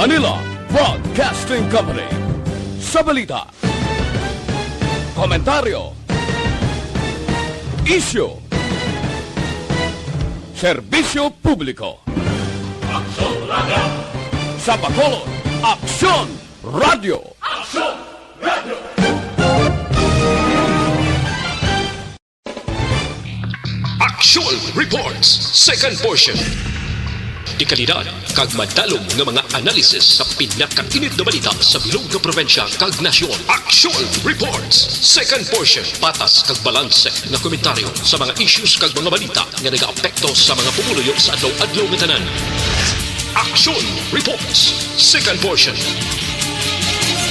Manila Broadcasting Company. Sa balita, komentaryo, isyu, serbisyo publiko. Aksyon Radio! Sa Bacolod, Aksyon Radio! Aksyon Radio! Aksyon Reports, second portion. Di kalidad, kag madalom nga mga analisis sa pinakainit na balita sa bilog na probinsya kag nasyon. Aksyon Reports, second portion. Patas kag balanse nga komentaryo sa mga issues kag mga balita nga nagaapekto sa mga pumuluyo sa adlaw-adlaw nga tanan. Aksyon Reports, second portion.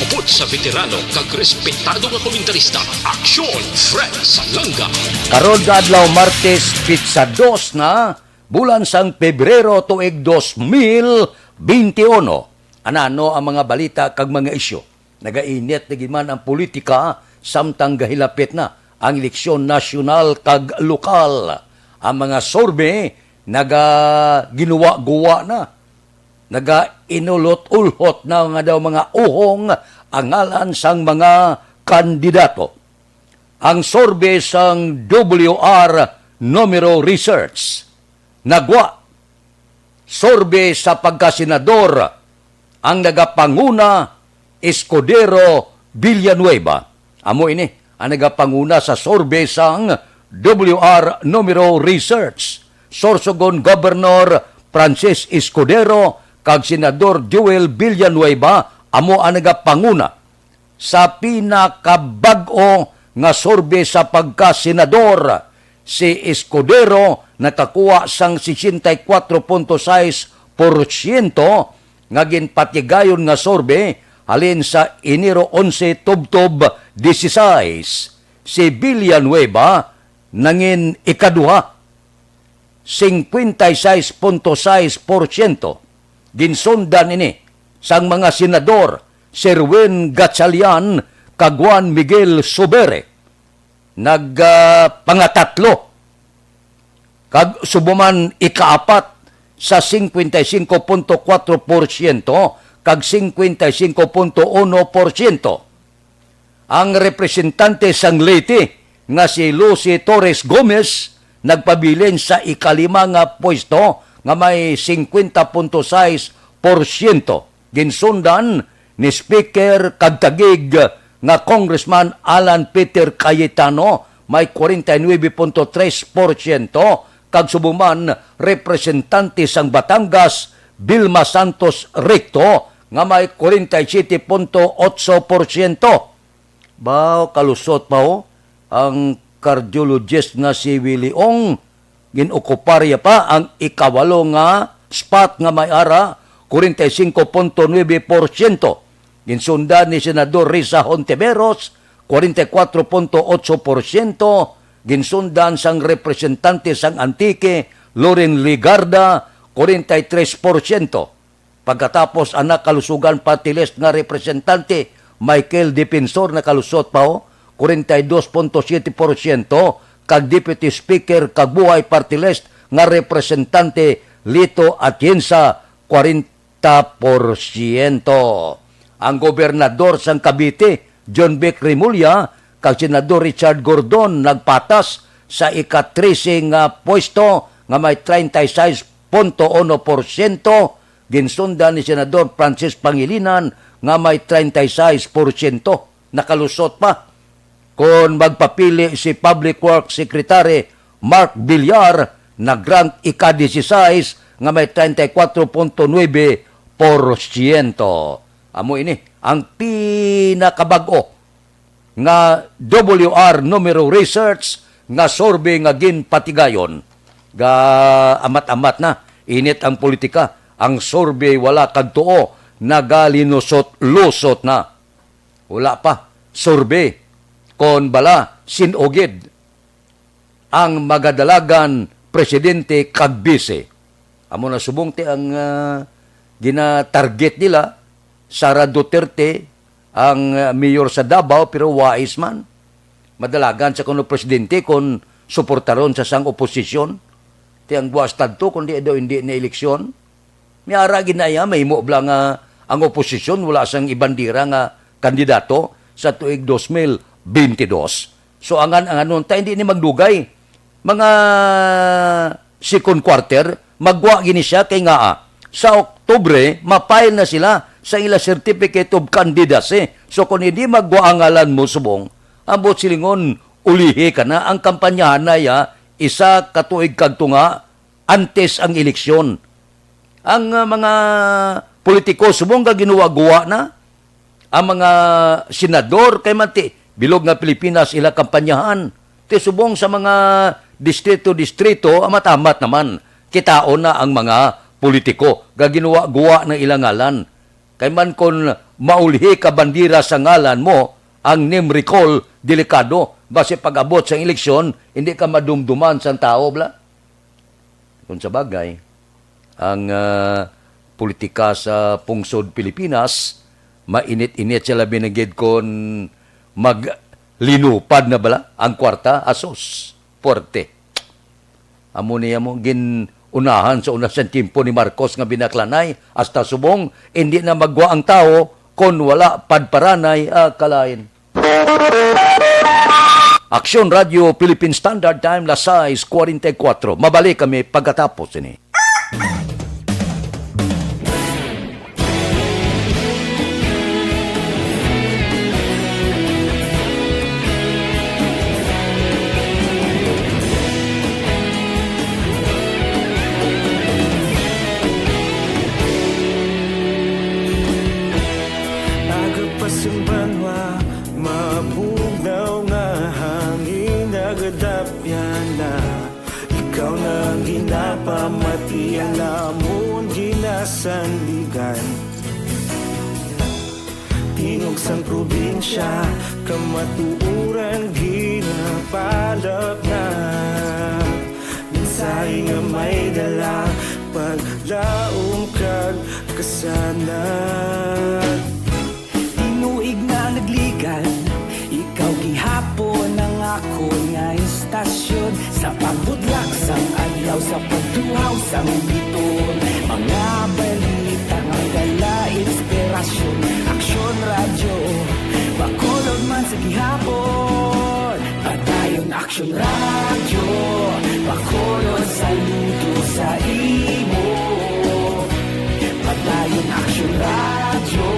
Upod sa veterano kag respetado nga komentarista, Aksyon Fred Salanga. Karon adlaw Martes, pizza 2 na bulan sang Pebrero tuig 2021. Anano ang mga balita kag mga isyu? Nagainit na giman ang politika samtang gahilapit na ang eleksyon nasyonal kag lokal. Ang mga survey ginawa-guwa na. Inulot-ulhot na nga daw mga uhong ang ngalan sang mga kandidato. Ang survey sang WR Numero Research nagwa survey sa pagkasenador ang nagapanguna Escudero Villanueva. Amo ini ang nagapanguna sa survey sang WR Numero Research. Sorsogon Governor Francis Escudero kag Senador Joel Villanueva amo ang nagapanguna sa pinakabag-o nga survey sa pagkasenador. Si Escudero nakakuha sang 64.6% nga ginpatigayon nga survey halin sa Enero 11 tubtob 16. Si Villanueva nangin ikaduha 56.6%. Ginsundan ini sang mga senador Sherwin Gatchalian kag Juan Miguel Subere. Pangatatlo kag subuman ikaapat sa 55.4% kag 55.1%. Ang representante sang Leyte nga si Lucy Torres Gomez nagpabilin sa ikalima nga pwesto nga may 50.6%. Ginsundan ni Speaker kag tagig nga Congressman Alan Peter Cayetano may 49.3%, kag subuman representante sang Batangas Vilma Santos Recto nga may 47.8%. Bao kalusot pa ho ang cardiologist nga si Willie Ong ginukuparya pa ang ikawalo nga spot nga may ara 45.9%. Ginsundan ni Senador Risa Hontiveros, 44.8%. Ginsundan sang representante sang Antique, Loren Ligarda, 43%. Pagkatapos anak kalusugan party list nga representante, Michael Defensor na kalusot pa ho, 42.7%. Kag Deputy Speaker kag Buhay party list nga representante Lito Atienza, 40%. Ang gobernador sang Cavite, John Vic Rimulya, kag Senador Richard Gordon nagpatas sa ika-13 nga pwesto nga may 36.1%. Ginsundan ni Senador Francis Pangilinan nga may 36%. Nakalusot pa kung magpapili si Public Works Secretary Mark Villar nag-rank ika-16 nga may 34.9%. Amo ini ang pinakabag-o nga WR Numero Research nga survey nga ginpatigayon. Ga amat-amat na init ang politika. Ang survey wala kadtuo nagalinusot-lusot na. Wala pa survey kon bala sinugid ang magadalagan presidente kag bise. Amo na subong ti ang gina-target nila Sara Duterte ang mayor sa Davao pero wais man. Madalagan sa kuno presidente kung suportaron sa sang oposisyon. Ti ang buwas tadto kundi daw hindi na eleksyon. Miara ginaya may mo bla nga ang oposisyon wala sang ibandira nga kandidato sa tuig 2022. So angan ta hindi ni magdugay mga second quarter magwa gini siya kay nga sa Oktubre mapile na sila sa ila certificate of candidacy. So kung hindi magwa ang ngalan mo subong, ambot silingon ulihi ka na ang kampanyahan na isa katuig kagtunga antes ang eleksyon. Ang mga politiko subong ka ginuwa-guwa na ang mga senador kay manti bilog nga Pilipinas ila kampanyahan. Ti subong sa mga distrito amatamat naman kitaon na ang mga politiko gaginuwa-guwa ng ilang ngalan. Kay man kon maulhi ka bandira sa ngalan mo, ang name recall delikado. Base pag-abot sa eleksyon, hindi ka madumduman sa tao, bla. Kung sa bagay, ang politika sa pungsod Pilipinas, mainit-init sila binagid kon maglinupad na bala ang kwarta, asos, porte. Amo niya mo, unahan sa una sa timpo ni Marcos nga binaklanay hasta subong hindi na magwa ang tao kon wala padparanay kalain. Aksyon Radio Philippine Standard Time las 6:44. Mabalik kami pagkatapos ini. Pamatian namon ginasandigan Tingog sang probinsya kamatuuran ginapalap na Minsay nga may dala paglaom kag kasanan Tinuig na nagligan ikaw gihapon ang ako nga istasyon sa pagbudlak sang adlaw sa pagduhaw sang biton mga balita nga dala inspirasyon Aksyon Radio bakolog man sa gihapon padayon Aksyon Radio bakolog saludo sa imo padayon Aksyon Radio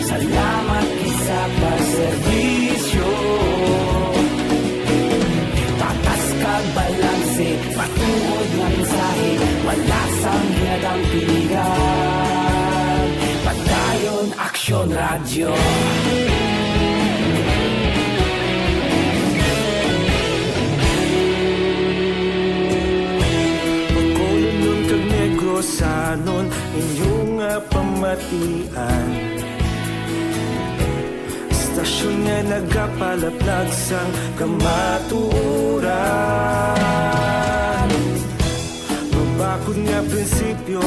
salamat isa pa serbisyo balanse, patuod nga mensahe, wala sang hinadang piligan. Padayon Aksyon Radio. Pagkulunod kag negrosanon, inyong pamatian. Stasyon nga nagapalaplag sang kamaturan Mabakod nga prinsipyo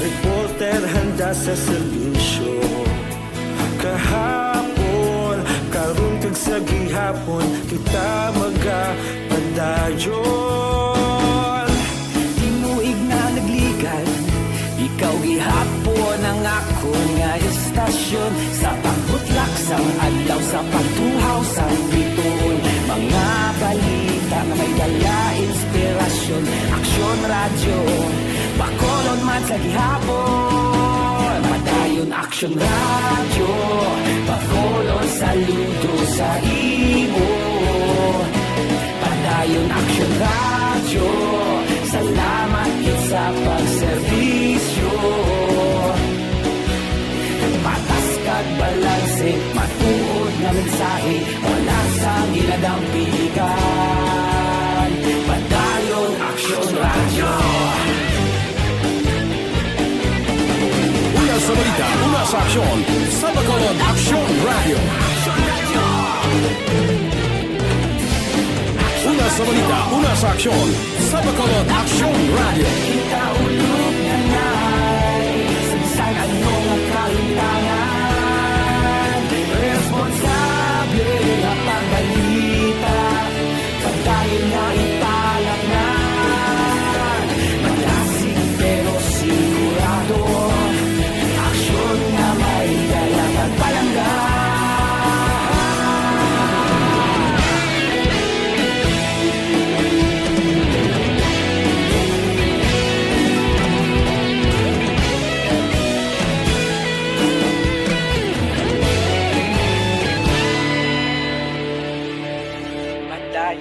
Reporter handa sa serbisyo Kahapon, karun kag sa gihapon Kita magapadayon Tinuig na nagligan Ikaw gihapon ang ako nga istasyon Sa pagbutlak sang adlaw sa pagtuhaw sang biton Mga balita na may dala inspirasyon Aksyon Radio, bakolon man sa gihapon Padayon Aksyon Radio, bakolon saludo sa imo Padayon Aksyon Radio, salamat sa pagserbisyo Patas kag balanse, matuod nga mensahe Wala sang hinadang piligan Padayon Aksyon Radio Una sa balita, una sa aksyon, sa bakolod Aksyon Radio. Una sa balita, una sa aksyon, sa bakolod Aksyon Radio. Kita ulog na na'y Sagsang ano nga kalintangan Responsable na pagbalita Pagdayon na italak na Malasig pero sigurado Aksyon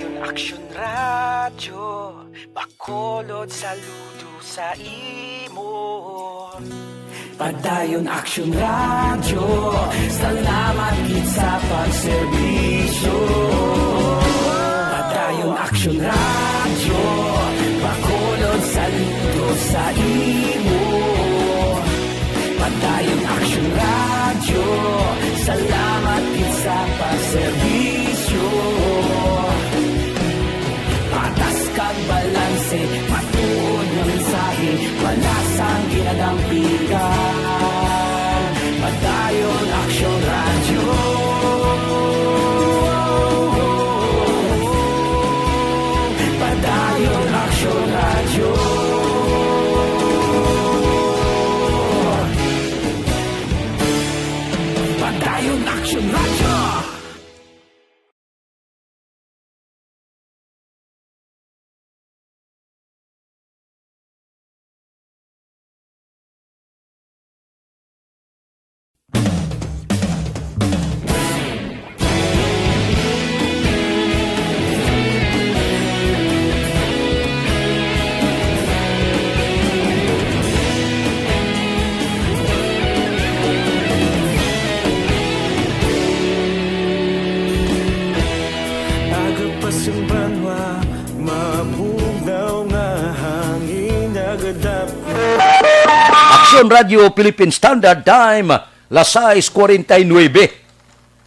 Padayon Aksyon Radyo, bakolod saludo sa imo. Padayon Aksyon Radyo, salamat gid sa pagserbisyo. Padayon Aksyon Radyo, bakolod saludo sa imo. Padayon Aksyon Radyo, salamat gid sa pagserbisyo. Patas kag balanse, matuod nga mensahe, wala sang ginadampigan. Padayon Aksyon Radyo. Padayon Aksyon Radyo. Padayon Aksyon Radyo. Agapasumbanwa, mabugnaw nga hangin nagadap. Aksyon Radio Philippine Standard Time, las 6:49.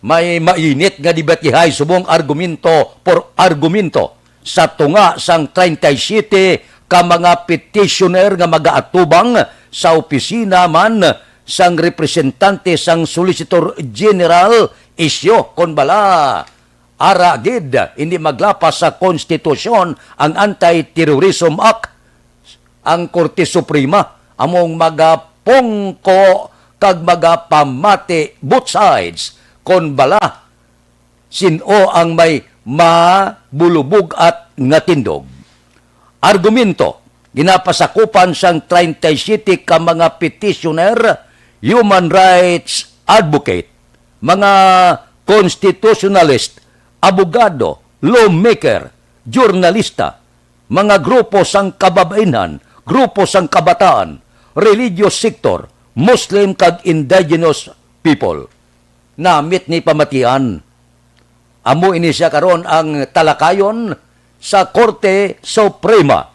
May mainit nga debatihay subong argumento por argumento sa tunga sang 37 ka mga petitioner nga magaatubang sa opisina man sang representante sang Solicitor General isyo kon bala ara gid hindi maglapas sa konstitusyon ang Anti-Terrorism Act. Ang Korte Suprema among magapongko kag magapamati both sides kon bala sino ang may mabulubog at ngatindog. Argumento ginapasakupan sang 37 ka mga petitioner, human rights advocate, mga constitutionalist, abogado, lawmaker, jurnalista, mga grupo sang kababaihan, grupo sang kabataan, religious sector, Muslim kag indigenous people. Namit ni pamatian. Amo ini siya karon ang talakayon sa Korte Suprema.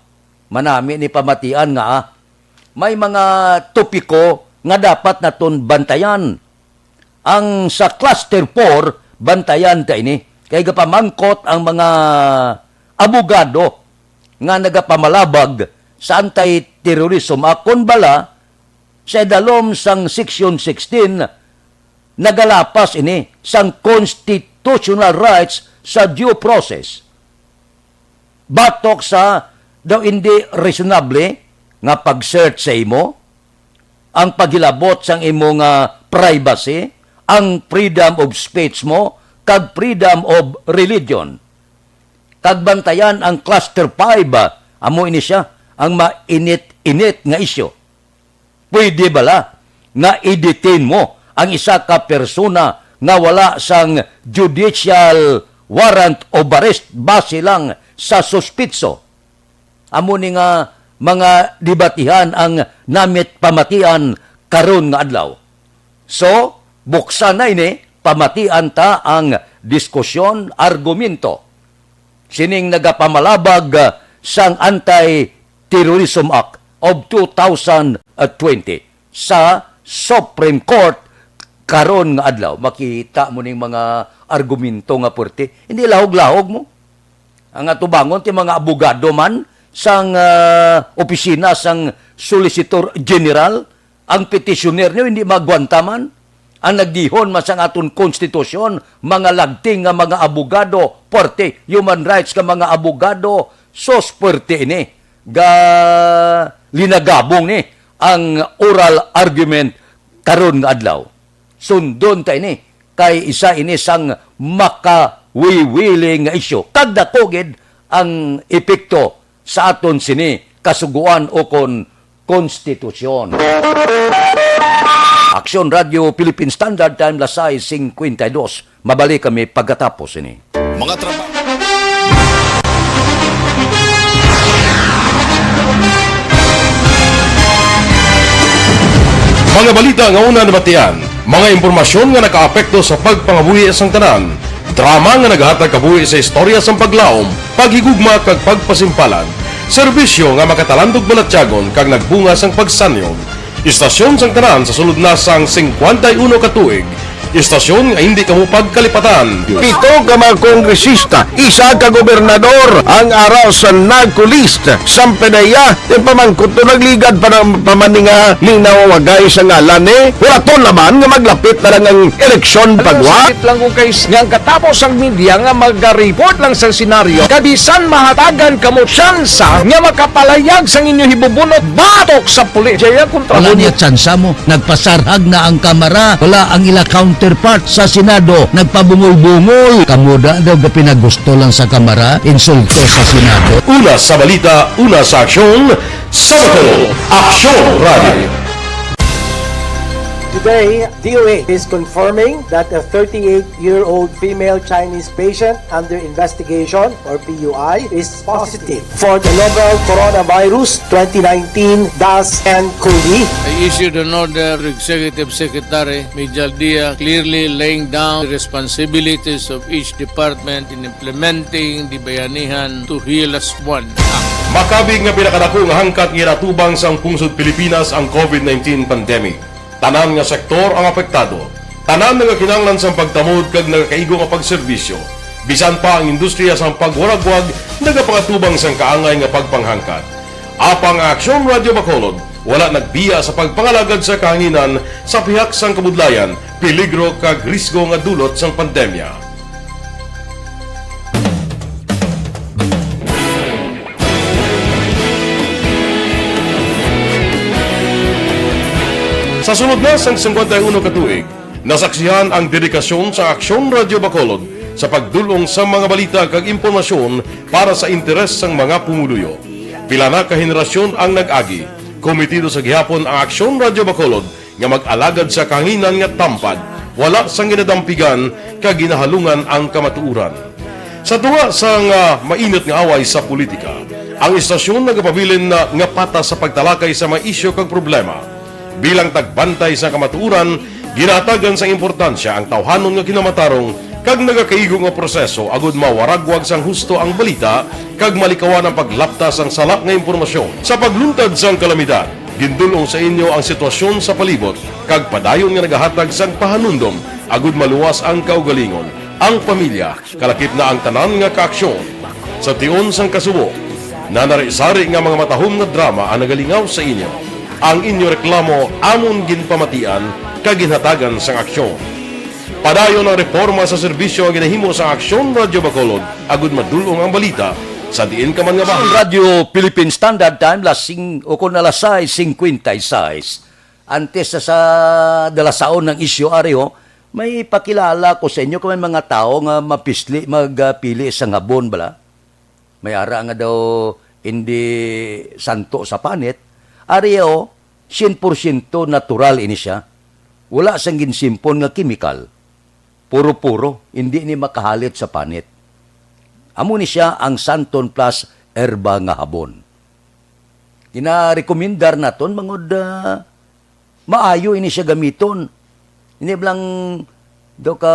Manami ni pamatian nga may mga topiko nga dapat naton bantayan. Ang sa Cluster 4, bantayan ta ini. Kay gapamangkot ang mga abogado nga nagapamalabag sa Anti-Terrorism Act kon bala sa dalom sang Section 16 nagalapas ini sang constitutional rights sa due process. Batok sa daw hindi reasonable nga pag-search sa imo, ang paghilabot sang imo nga privacy, ang freedom of speech mo, kag freedom of religion. Kag bantayan ang Cluster 5, amo ini siya, ang mainit-init nga isyo. Pwede bala nga i-detain mo ang isa ka persona nga wala sang judicial warrant of arrest base lang sa suspitso. Amo ni nga mga debatihan ang namit pamatian karon nga adlaw. So, buksan na ini, pamatian ta ang diskusyon, argumento. Sining nagapamalabag sang Anti-Terrorism Act of 2020 sa Supreme Court karon nga adlaw. Makita mo ning mga argumento nga puerte. Hindi lahog-lahog mo. Ang atubangon ti mga abogado man sang opisina sang Solicitor General, ang petitioner niyo hindi magwantaman. Ang nagdihon man sang aton konstitusyon, mga lagting nga mga abogado, puerte, human rights nga mga abogado, sos puerte ini. Linagabong ni ang oral argument karon nga adlaw. Sundon ta ini kay isa ini sang makawiwiling nga isyu. Kagdakogid ang epekto sa aton sini kasuguan o kon konstitusyon. Aksyon Radio Philippine Standard Time las 6:52. Mabalik kami pagkatapos ini. Mga trabaho. Mga balita nga una nabatian, mga impormasyon nga nakaapekto sa pagpangabuhi sang tanan, drama nga naghatag kabuhi sa istorya sang paglaom, paghigugma kag pagpasimpalan, serbisyo nga makatalandog balatyagon kag nagbunga sang pagsanyog, istasyon sang tanan sa sulod na sang 51 ka tuig, istasyon nga hindi kamo pagkalipatan. 7 ka mga kongresista, 1 ka gobernador ang araw sa nagkulist sang pedaya di pamangkot to nagligad para pamaninga linaw wagay sa ngalan wala to naman nga maglapit na lang ang eleksyon pagwa. Sakit lang kung kays nga katapos ang media nga mag-report lang sa senaryo kabisan mahatagan kamo tsansa nga makapalayag sang inyo hibubunot batok sa pulis. Jaya kontra Wala niya tsansa mo. Nagpasarhag na ang kamera. Wala ang ila counterpart sa Senado. Nagpabungol-bungol. Kamuda daw ga pinagusto lang sa kamera. Insulto sa Senado. Una sa balita, una sa aksyon, Sabado, Aksyon Radio. Today, DOA is confirming that a 38-year-old female Chinese patient under investigation, or PUI, is positive for the novel coronavirus 2019-nCoV. I issued an order to Executive Secretary Major Dia clearly laying down the responsibilities of each department in implementing the Bayanihan to Heal as One Act. Makabig nga pinakadako nga hangkat nga natubang sang pungsod Pilipinas ang COVID-19 pandemic. Tanan nga sektor ang apektado. Tanan nga kinahanglan sang pagtamod kag nagakaigo nga pagserbisyo. Bisan pa ang industriya sang pagwaragwag nagapangatubang sang kaangay nga pagpanghangkat. Apang Aksyon Radio Bacolod wala nagbiya sa pagpangalagad sa kahanginan sa pihak sang kabudlayan, peligro kag risgo nga dulot sang pandemya. Sa sunod na sang 51 katuig, nasaksihan ang dedikasyon sa Aksyon Radio Bacolod sa pagdulong sa mga balita kag impormasyon para sa interes sang mga pumuluyo. Pila na ka henerasyon ang nag-agi, komitido sa gihapon ang Aksyon Radio Bacolod nga mag-alagad sa kahanginan nga tampad, wala sang ginadampigan kag ginahalungan ang kamatuuran. Sa tunga sang mainit nga away sa politika, ang istasyon nagapabilin na nga patas sa pagtalakay sa mga isyu kag problema. Bilang tagbantay sa kamatuuran, ginatagan sa importansya ang tawhanon nga kinamatarong kag nagakaigo nga proseso agud mawaragwag sang husto ang balita kag malikawan ang paglaptas ang salak nga impormasyon. Sa pagluntad sang kalamidad, gindulong sa inyo ang sitwasyon sa palibot kag padayon nga nagahatag sang pahanundom agud maluwas ang kaugalingon, ang pamilya, kalakip na ang tanan nga kaaksyon. Sa tion sang kasubo, nanari-sari nga mga matahom nga drama ang nagalingaw sa inyo. Ang inyo reklamo amon ginpamatian kag ginhatagan sang aksyon. Padayon ang reforma sa serbisyo ang ginahimo sa Aksyon Radio Bacolod agud madulong ang balita sa diin ka man nga Ang bahay. Radio Philippine Standard Time lasing o kun alas 6:56. Antes sa dalasaon ng isyu areho, may pakilala ko sa inyo kung may mga tao nga magpili sa ngabon bala. May ara nga daw hindi santo sa panit. Areho 100% natural ini siya. Wala sang ginsimpon nga chemical. Puro-puro, hindi ni makahalit sa panit. Amo ni siya ang Santon Plus Herba nga habon. Gina-rekomendar naton mangod maayo ini siya gamiton. Hindi lang daw ka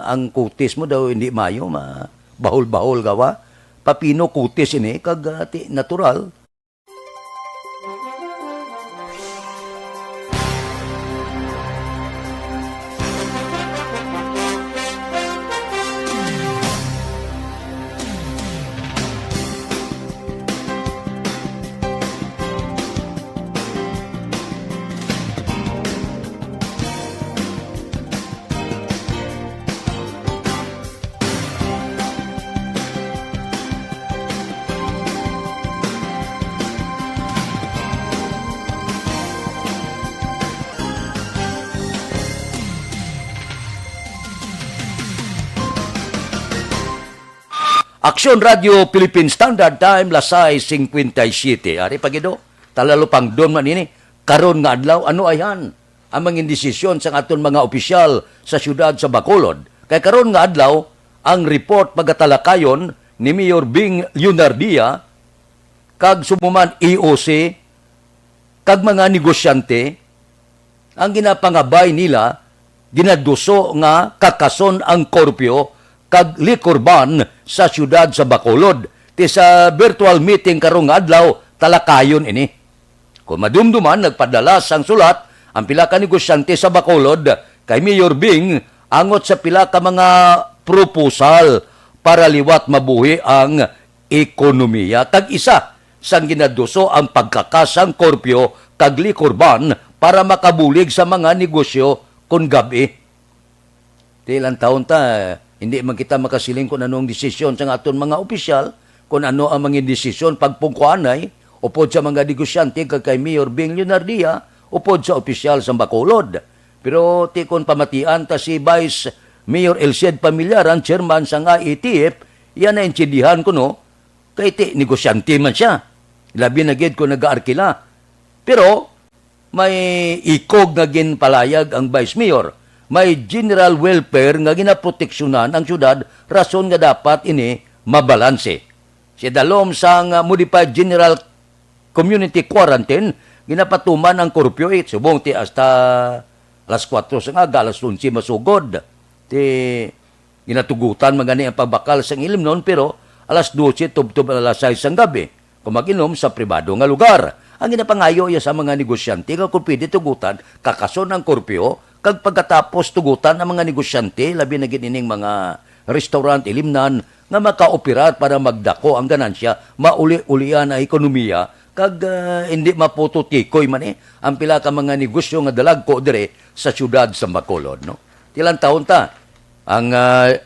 ang kutis mo daw hindi maayo, bahol-bahol gawa. Papino kutis ini kag natural. Aksyon Radio Philippine Standard Time lasay 57. Ari pagido, talalupang doon man ini. Karon nga adlaw, ano ayan? Ang mga desisyon sa aton mga opisyal sa syudad sa Bacolod. Kay karon nga adlaw, ang report pagatalakayon ni Mayor Bing Leonardia kag sumuman EOC kag mga negosyante ang ginapangabay nila, ginaduso nga kakason ang korpyo kag likurban sa syudad sa Bacolod. Ti sa virtual meeting karong adlaw, talakayon ini. Kung madumduman, nagpadala sang sulat ang pila ka negosyante sa Bacolod kay Mayor Bing angot sa pila ka mga proposal para liwat mabuhi ang ekonomiya. Kag isa sang ginaduso ang pagkakasang korpyo kag likurban para makabulig sa mga negosyo kung gabi. Ilang taon ta, hindi man kita makasiling kung anong desisyon sa aton mga opisyal, kung ano ang mga desisyon pagpungkuanay, upod sa mga negosyante kay Mayor Bing Leonardia, upod sa opisyal sa Bacolod. Pero ti kon pamatian ta si Vice Mayor Elced Pamillaran, chairman sa IETF, yan na intindihan ko no, kay ti negosyante man siya. Labi na gid ko nag-aarkila. Pero may ikog nga ginpalayag ang Vice Mayor. May general welfare nga ginaproteksyonan ang syudad, rason nga dapat ini mabalanse. Si dalom sang modified general community quarantine, ginapatuman ang korpyo subong ti hasta alas 4 sa aga, alas 11 masugod. Ti ginatugutan magani ang pagbakal sang ilim noon, pero alas 12 tubtob alas 6 sang gabi, kung mag-inom sa pribado nga lugar. Ang ginapangayo iya sa mga negosyante nga kung pwede tugutan, kakason ang korpyo, kag pagkatapos tugutan ang mga negosyante, labi na ginining mga restaurant, ilimnan, nga makaoperar para magdako ang ganansya, mauli-ulian ang ekonomiya, kag hindi mapututikoy man ang pila ka mga negosyo nga dalag ko dire sa syudad sa Bacolod. No? Ilang taon ta, ang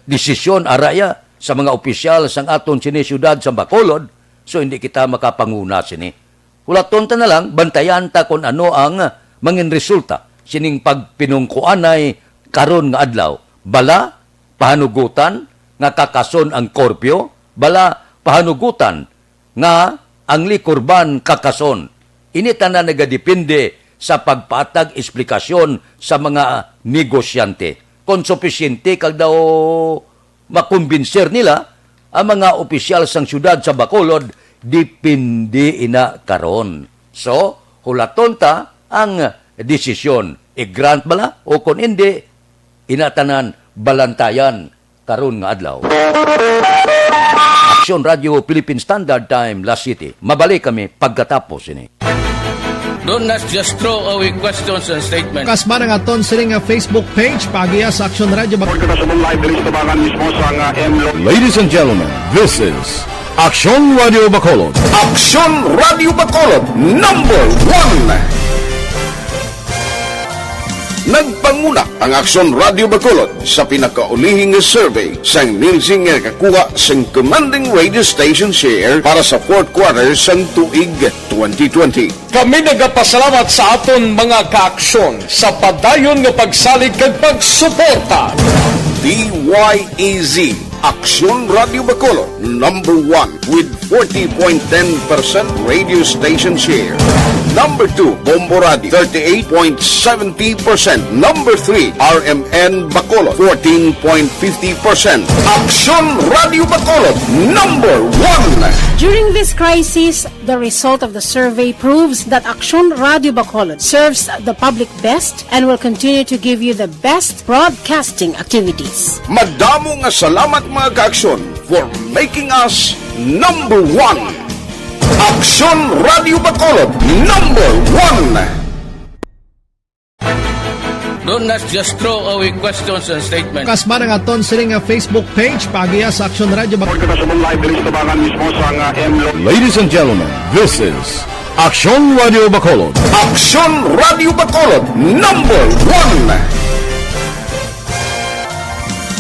desisyon araya sa mga opisyal sang aton sini syudad sa Bacolod, so hindi kita makapanguna sini. Hulaton ta na lang, bantayan ta kung ano ang mangin resulta sining pagpinungkuanay karon nga adlaw. Bala, pahanugutan, nga kakason ang korpyo, bala, pahanugutan, nga ang likurban kakason. Inita na nagadepende sa pagpatag eksplikasyon sa mga negosyante. Kung sufisyente kag daw makumbinser nila, ang mga opisyal sang syudad sa Bacolod, dipindi ina karon. So, hulaton ta ang desisyon. I-grant bala o kung hindi, inatanan balantayan karon nga adlaw. Aksyon Radio Philippine Standard Time, La City. Mabalik kami pagkatapos ini. Don't not just throw away questions and statements. Kasma ng aton sining nga Facebook page, pagiya sa Aksyon Radio. Ladies and gentlemen, this is Aksyon Radio Bacolod. Aksyon Radio Bacolod, number 1. Nagpanguna ang Aksyon Radio Bacolod sa pinakaulihing survey sang Nielsen nga kakuha sang commanding radio station share para sa fourth quarter sang tuig 2020. Kami nagapasalamat sa aton mga kaaksyon sa padayon nga pagsalig kag pagsuporta. DYEZ Aksyon Radio Bacolod, number 1 with 40.10% radio station share. Number 2, Bombo Radio, 38.70%. Number 3, RMN Bacolod, 14.50%. Aksyon Radio Bacolod, number 1. During this crisis, the result of the survey proves that Aksyon Radio Bacolod serves the public best and will continue to give you the best broadcasting activities. Madamo nga salamat mga kaaksyon for making us number 1. Aksyon Radio Bacolod, number 1. Don't not just throw away questions and statements. Kasma ng aton sining nga Facebook page, pagiya sa Aksyon Radio. Ladies and gentlemen, this is Aksyon Radio Bacolod. Aksyon Radio Bacolod, number 1.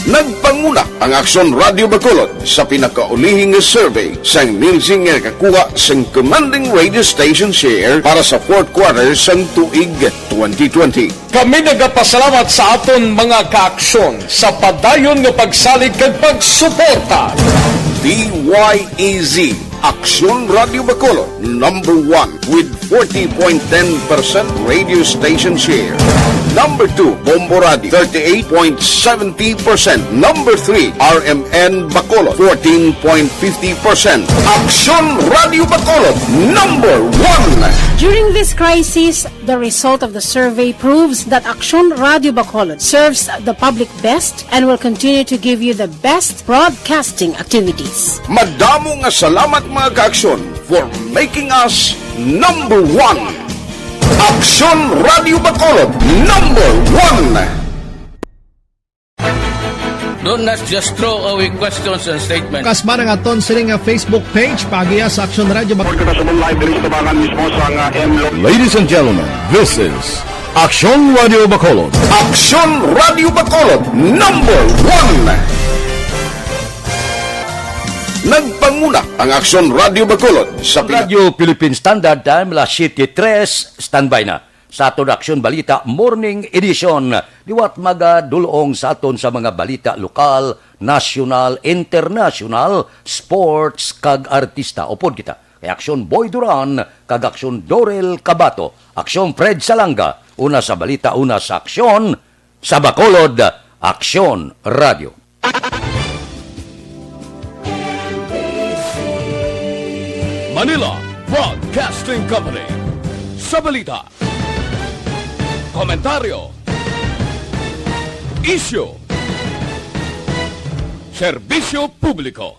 Nagpanguna ang Aksyon Radio Bacolod sa pinakaulihing survey sang Nielsen nga kakuha sang commanding radio station share para sa fourth quarter sang tuig 2020. Kami nagapasalamat sa aton mga kaaksyon sa padayon nga pagsalig kag pagsuporta. DYEZ Aksyon Radio Bacolod, number 1 with 40.10% radio station share. Number 2, Bomboradi, 38.70%. Number 3, RMN Bacolod, 14.50%. Aksyon Radio Bacolod, number 1. During this crisis, the result of the survey proves that Aksyon Radio Bacolod serves the public best and will continue to give you the best broadcasting activities. Madamo nga salamat mga ka-aksyon for making us number 1. Aksyon Radio Bacolod, number 1. Don't not just throw away questions and statements. Kasbarang aton sining nga Facebook page pagiya sa Aksyon Radio Bacolod. Ladies and gentlemen, this is Aksyon Radio Bacolod. Aksyon Radio Bacolod, number 1. Nagpanguna ang Aksyon Radio Bacolod sa Radio Philippine Standard Time, alas 7:03, standby na. Sa aton Aksyon Balita Morning Edition, liwat magadulong sa aton sa mga balita lokal, national, international, sports, kag artista. Upod kita, kay Aksyon Boy Duran, kag Aksyon Dorel Cabato, Aksyon Fred Salanga, una sa balita, una sa Aksyon, sa Bacolod, Aksyon Radio. Manila Broadcasting Company. Sa balita, komentaryo, issue, serbisyo publiko.